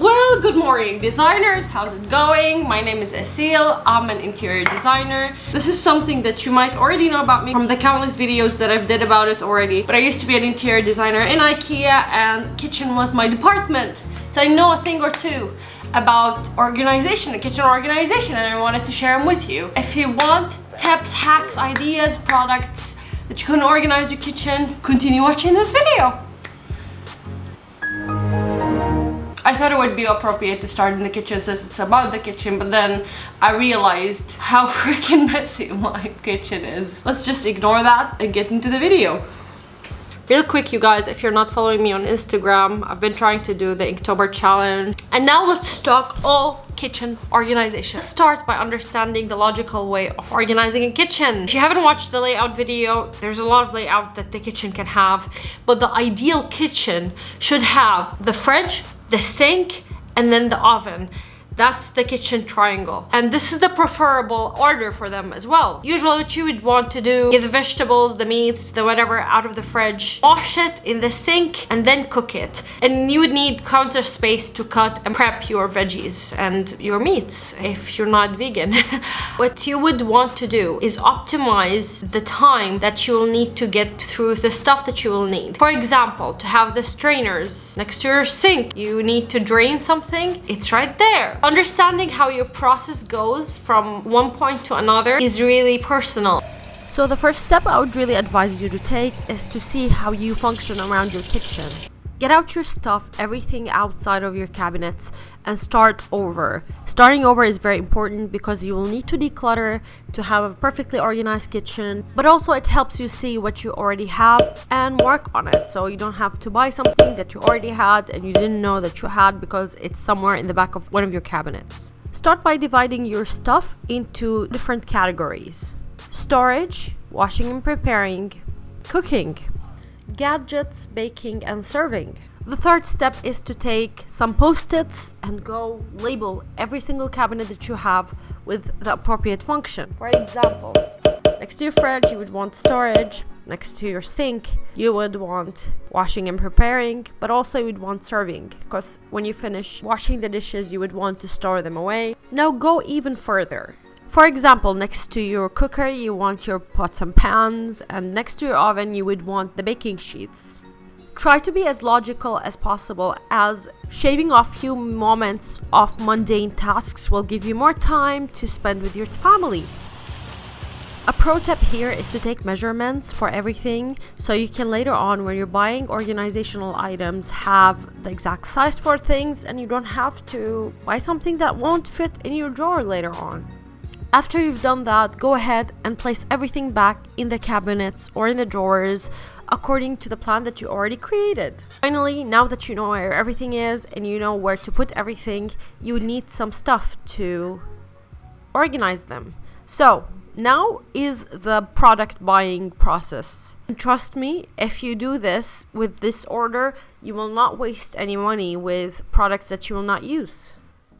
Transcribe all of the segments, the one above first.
Well, good morning designers, how's it going? My name is Asil, I'm an interior designer. This is something that you might already know about me from the countless videos that I've did about it already. But I used to be an interior designer in IKEA and kitchen was my department. So I know a thing or two about organization, kitchen organization, and I wanted to share them with you. If you want tips, hacks, ideas, products that you can organize your kitchen, continue watching this video. I thought it would be appropriate to start in the kitchen since it's about the kitchen, but then I realized how freaking messy my kitchen is. Let's just ignore that and get into the video. Real quick, you guys, if you're not following me on Instagram, I've been trying to do the Inktober challenge. And now let's talk all kitchen organization. Let's start by understanding the logical way of organizing a kitchen. If you haven't watched the layout video, there's a lot of layout that the kitchen can have, but the ideal kitchen should have the fridge, the sink, and then the oven. That's the kitchen triangle. And this is the preferable order for them as well. Usually what you would want to do, get the vegetables, the meats, the whatever out of the fridge, wash it in the sink, and then cook it. And you would need counter space to cut and prep your veggies and your meats if you're not vegan. What you would want to do is optimize the time that you will need to get through the stuff that you will need. For example, to have the strainers next to your sink, you need to drain something, it's right there. Understanding how your process goes from one point to another is really personal. So the first step I would really advise you to take is to see how you function around your kitchen. Get out your stuff, everything outside of your cabinets, and start over. Starting over is very important because you will need to declutter to have a perfectly organized kitchen, but also it helps you see what you already have and work on it, so you don't have to buy something that you already had and you didn't know that you had because it's somewhere in the back of one of your cabinets. Start by dividing your stuff into different categories: storage, washing and preparing, cooking, gadgets, baking, and serving. The third step is to take some post-its and go label every single cabinet that you have with the appropriate function. For example, next to your fridge you would want storage, next to your sink you would want washing and preparing, but also you would want serving, because when you finish washing the dishes you would want to store them away. Now go even further. For example, next to your cooker you want your pots and pans, and next to your oven you would want the baking sheets. Try to be as logical as possible, as shaving off few moments of mundane tasks will give you more time to spend with your family. A pro tip here is to take measurements for everything, so you can later on, when you're buying organizational items, have the exact size for things and you don't have to buy something that won't fit in your drawer later on. After you've done that, go ahead and place everything back in the cabinets or in the drawers according to the plan that you already created. Finally, now that you know where everything is and you know where to put everything, you need some stuff to organize them. So now is the product buying process. And trust me, if you do this with this order, you will not waste any money with products that you will not use.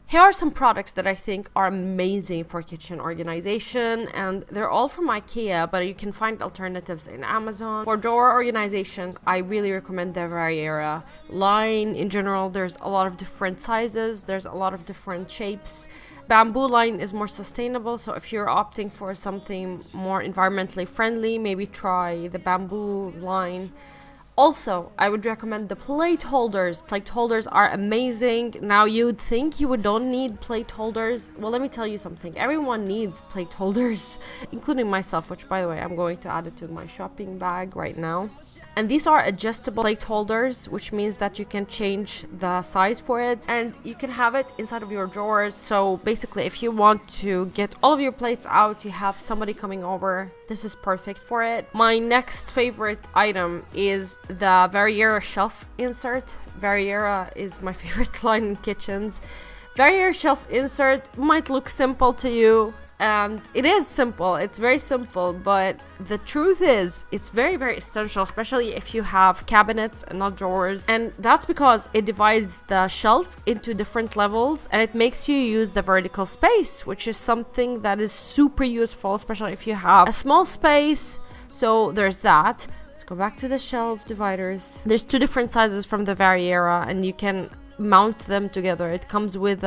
Here are some products that I think are amazing for kitchen organization, and they're all from IKEA, but you can find alternatives in Amazon. For drawer organization, I really recommend the Variera line. In general, there's a lot of different sizes, there's a lot of different shapes. Bamboo line is more sustainable, so if you're opting for something more environmentally friendly, maybe try the bamboo line. Also, I would recommend the plate holders. Plate holders are amazing. Now, you'd think you don't need plate holders. Well, let me tell you something. Everyone needs plate holders, including myself, which, by the way, I'm going to add it to my shopping bag right now. And these are adjustable plate holders, which means that you can change the size for it and you can have it inside of your drawers. So basically, if you want to get all of your plates out, you have somebody coming over, this is perfect for it. My next favorite item is the Variera shelf insert. Variera is my favorite line in kitchens. Variera shelf insert might look simple to you, and it is simple, it's very simple, but the truth is it's very, very essential, especially if you have cabinets and not drawers. And that's because it divides the shelf into different levels and it makes you use the vertical space, which is something that is super useful, especially if you have a small space. So there's that. Let's go back to the shelf dividers. There's two different sizes from the Variera, and you can mount them together. It comes with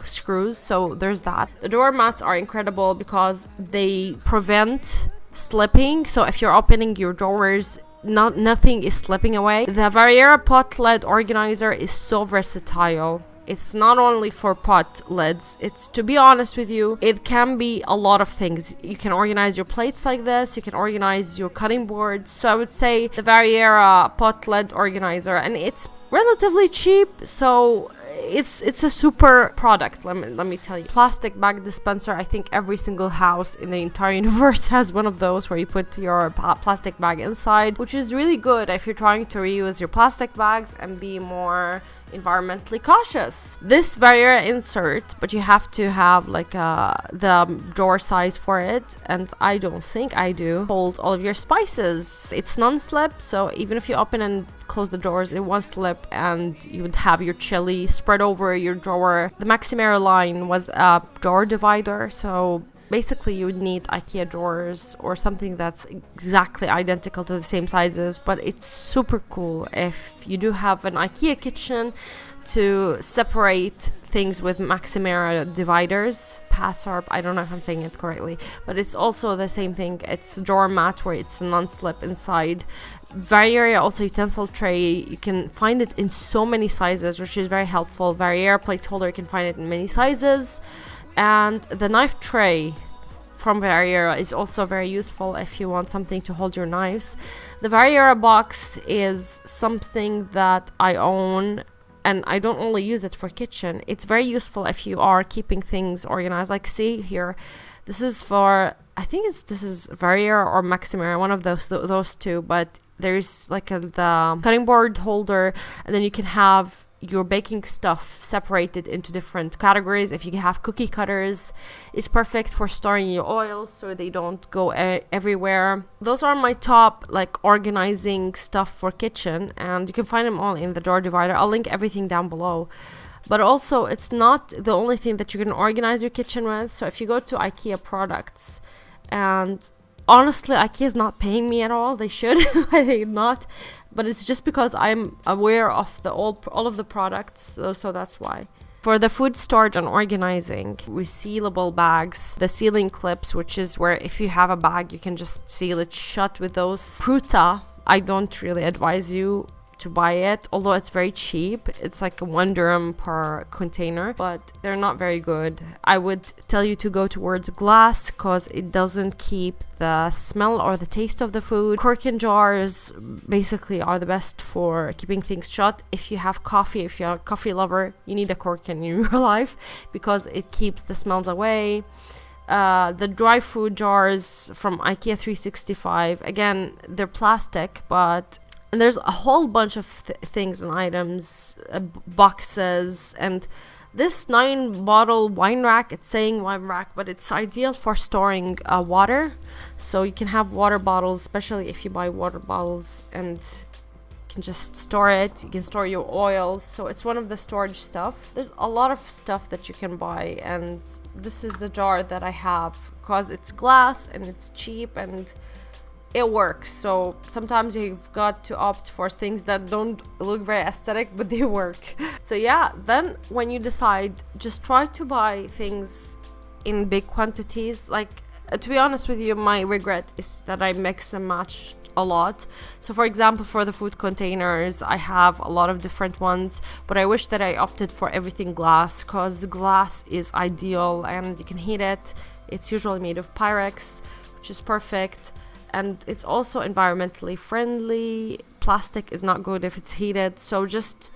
screws, so there's that. The doormats are incredible because they prevent slipping, so if you're opening your drawers, nothing is slipping away. The Variera pot lid organizer is so versatile. It's not only for pot lids, it's, to be honest with you, it can be a lot of things. You can organize your plates like this, you can organize your cutting boards. So I would say the Variera pot lid organizer, and it's relatively cheap, so it's a super product. Let me tell you. Plastic bag dispenser, I think every single house in the entire universe has one of those where you put your plastic bag inside, which is really good if you're trying to reuse your plastic bags and be more environmentally cautious. This Variera insert, but you have to have like the drawer size for it, and I don't think I do, hold all of your spices. It's non-slip, so even if you open and close the drawers, it won't slip, and you would have your chili spread over your drawer. The Maximera line was a drawer divider, so basically you would need IKEA drawers or something that's exactly identical to the same sizes, but it's super cool if you do have an IKEA kitchen to separate things with Maximera dividers. Passarp, I don't know if I'm saying it correctly, but it's also the same thing. It's a drawer mat where it's a non-slip inside. Variera also utensil tray, you can find it in so many sizes, which is very helpful. Variera plate holder, you can find it in many sizes. And the knife tray from Variera is also very useful if you want something to hold your knives. The Variera box is something that I own, and I don't only use it for kitchen. It's very useful if you are keeping things organized. Like, see here, this is for, I think this is Variera or Maximera, one of those two, but there's like the cutting board holder, and then you can have your baking stuff separated into different categories. If you have cookie cutters, it's perfect for storing your oils so they don't go everywhere. Those are my top like organizing stuff for kitchen, and you can find them all in the drawer divider. I'll link everything down below. But also, it's not the only thing that you can organize your kitchen with. So if you go to IKEA products, and honestly, IKEA is not paying me at all. They should. I think not. But it's just because I'm aware of all of the products, so that's why. For the food storage and organizing, resealable bags, the sealing clips, which is where if you have a bag, you can just seal it shut with those. Pruta, I don't really advise you to buy it, although it's very cheap. It's like $1 dirham per container, but they're not very good. I would tell you to go towards glass because it doesn't keep the smell or the taste of the food. Cork jars basically are the best for keeping things shut. If you have coffee, if you're a coffee lover, you need a cork in your life because it keeps the smells away. The dry food jars from IKEA 365, again, they're plastic, but and there's a whole bunch of things and items, boxes, and this 9-bottle wine rack, it's saying wine rack, but it's ideal for storing water. So you can have water bottles, especially if you buy water bottles, and you can just store it. You can store your oils, so it's one of the storage stuff. There's a lot of stuff that you can buy, and this is the jar that I have because it's glass and it's cheap and it works. So sometimes you've got to opt for things that don't look very aesthetic, but they work. So yeah, then when you decide, just try to buy things in big quantities. Like, to be honest with you, my regret is that I mix and match a lot. So for example, for the food containers, I have a lot of different ones, but I wish that I opted for everything glass, because glass is ideal and you can heat it. It's usually made of Pyrex, which is perfect. And it's also environmentally friendly. Plastic is not good if it's heated. So just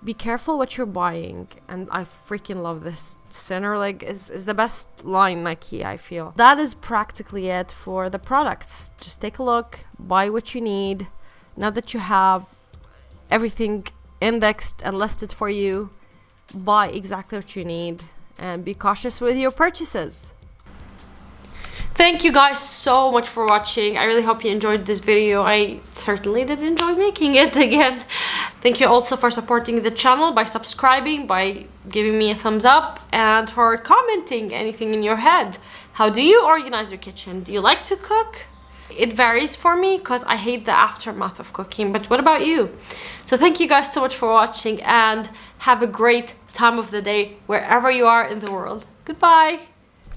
be careful what you're buying. And I freaking love this. Center leg is the best line in IKEA, I feel. That is practically it for the products. Just take a look, buy what you need. Now that you have everything indexed and listed for you, buy exactly what you need and be cautious with your purchases. Thank you guys so much for watching. I really hope you enjoyed this video. I certainly did enjoy making it again. Thank you also for supporting the channel by subscribing, by giving me a thumbs up, and for commenting anything in your head. How do you organize your kitchen? Do you like to cook? It varies for me because I hate the aftermath of cooking, but what about you? So thank you guys so much for watching, and Have a great time of the day wherever you are in the world. Goodbye.